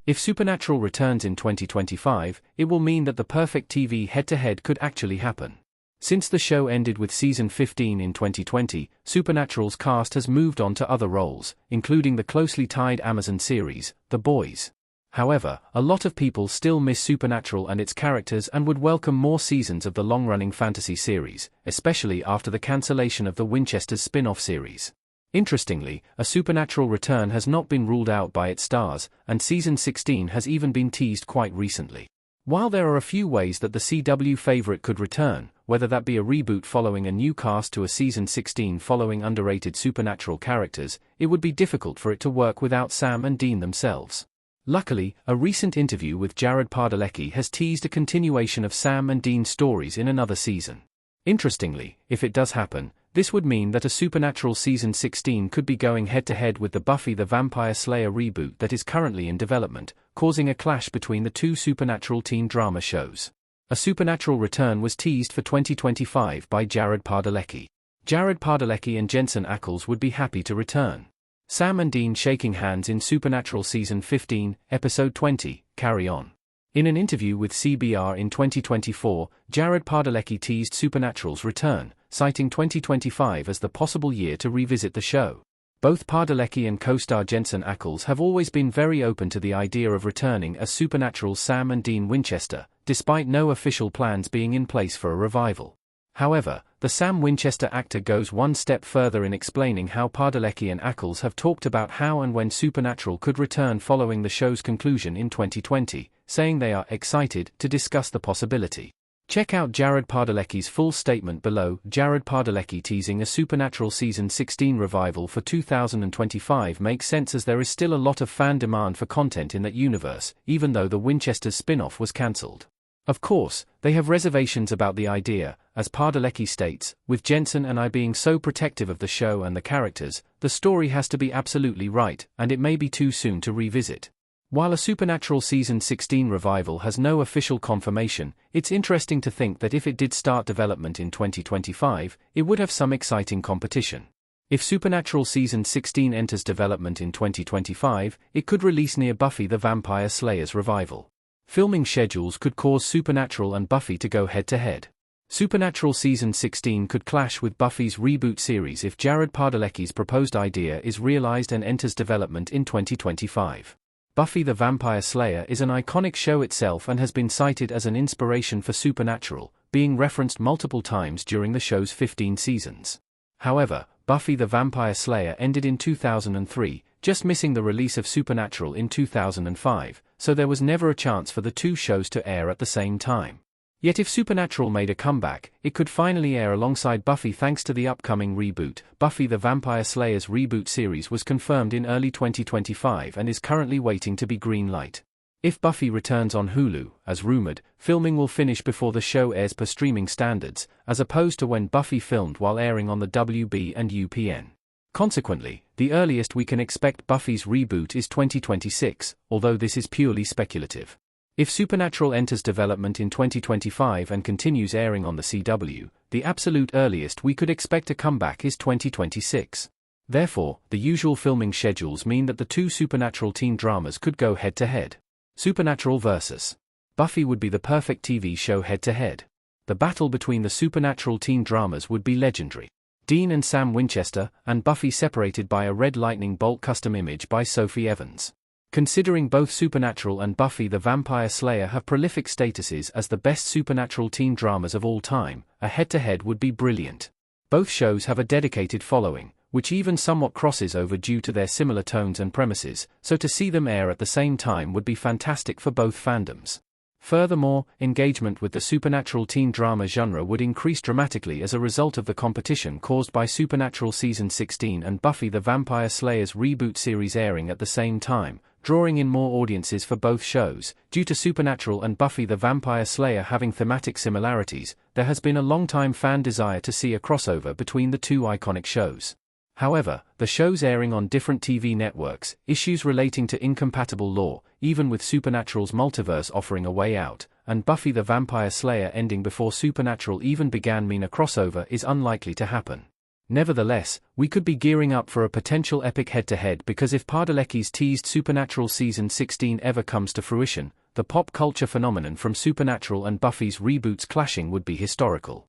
If Supernatural returns in 2025, it will mean that the perfect TV head-to-head could actually happen. Since the show ended with season 15 in 2020, Supernatural's cast has moved on to other roles, including the closely tied Amazon series, The Boys. However, a lot of people still miss Supernatural and its characters and would welcome more seasons of the long-running fantasy series, especially after the cancellation of the Winchester's spin-off series. Interestingly, a Supernatural return has not been ruled out by its stars, and season 16 has even been teased quite recently. While there are a few ways that the CW favorite could return, whether that be a reboot following a new cast to a season 16 following underrated Supernatural characters, it would be difficult for it to work without Sam and Dean themselves. Luckily, a recent interview with Jared Padalecki has teased a continuation of Sam and Dean's stories in another season. Interestingly, if it does happen, this would mean that a Supernatural season 16 could be going head-to-head with the Buffy the Vampire Slayer reboot that is currently in development, causing a clash between the two Supernatural teen drama shows. A Supernatural return was teased for 2025 by Jared Padalecki. Jared Padalecki and Jensen Ackles would be happy to return. Sam and Dean shaking hands in Supernatural season 15, episode 20, Carry On. In an interview with CBR in 2024, Jared Padalecki teased Supernatural's return, citing 2025 as the possible year to revisit the show. Both Padalecki and co-star Jensen Ackles have always been very open to the idea of returning as Supernatural's Sam and Dean Winchester, despite no official plans being in place for a revival. However, the Sam Winchester actor goes one step further in explaining how Padalecki and Ackles have talked about how and when Supernatural could return following the show's conclusion in 2020, saying they are excited to discuss the possibility. Check out Jared Padalecki's full statement below. Jared Padalecki teasing a Supernatural season 16 revival for 2025 makes sense as there is still a lot of fan demand for content in that universe, even though the Winchester's spin-off was cancelled. Of course, they have reservations about the idea, as Padalecki states, with Jensen and I being so protective of the show and the characters, the story has to be absolutely right, and it may be too soon to revisit. While a Supernatural season 16 revival has no official confirmation, it's interesting to think that if it did start development in 2025, it would have some exciting competition. If Supernatural season 16 enters development in 2025, it could release near Buffy the Vampire Slayer's revival. Filming schedules could cause Supernatural and Buffy to go head-to-head. Supernatural season 16 could clash with Buffy's reboot series if Jared Padalecki's proposed idea is realized and enters development in 2025. Buffy the Vampire Slayer is an iconic show itself and has been cited as an inspiration for Supernatural, being referenced multiple times during the show's 15 seasons. However, Buffy the Vampire Slayer ended in 2003, just missing the release of Supernatural in 2005, so there was never a chance for the two shows to air at the same time. Yet if Supernatural made a comeback, it could finally air alongside Buffy thanks to the upcoming reboot. Buffy the Vampire Slayer's reboot series was confirmed in early 2025 and is currently waiting to be green-light. If Buffy returns on Hulu, as rumored, filming will finish before the show airs per streaming standards, as opposed to when Buffy filmed while airing on the WB and UPN. Consequently, the earliest we can expect Buffy's reboot is 2026, although this is purely speculative. If Supernatural enters development in 2025 and continues airing on the CW, the absolute earliest we could expect a comeback is 2026. Therefore, the usual filming schedules mean that the two Supernatural teen dramas could go head-to-head. Supernatural vs. Buffy would be the perfect TV show head-to-head. The battle between the Supernatural teen dramas would be legendary. Dean and Sam Winchester, and Buffy separated by a red lightning bolt custom image by Sophie Evans. Considering both Supernatural and Buffy the Vampire Slayer have prolific statuses as the best Supernatural teen dramas of all time, a head-to-head would be brilliant. Both shows have a dedicated following, which even somewhat crosses over due to their similar tones and premises, so to see them air at the same time would be fantastic for both fandoms. Furthermore, engagement with the Supernatural teen drama genre would increase dramatically as a result of the competition caused by Supernatural season 16 and Buffy the Vampire Slayer's reboot series airing at the same time, drawing in more audiences for both shows. Due to Supernatural and Buffy the Vampire Slayer having thematic similarities, there has been a long-time fan desire to see a crossover between the two iconic shows. However, the shows airing on different TV networks, issues relating to incompatible law, even with Supernatural's multiverse offering a way out, and Buffy the Vampire Slayer ending before Supernatural even began mean a crossover is unlikely to happen. Nevertheless, we could be gearing up for a potential epic head-to-head because if Padalecki's teased Supernatural Season 16 ever comes to fruition, the pop culture phenomenon from Supernatural and Buffy's reboots clashing would be historical.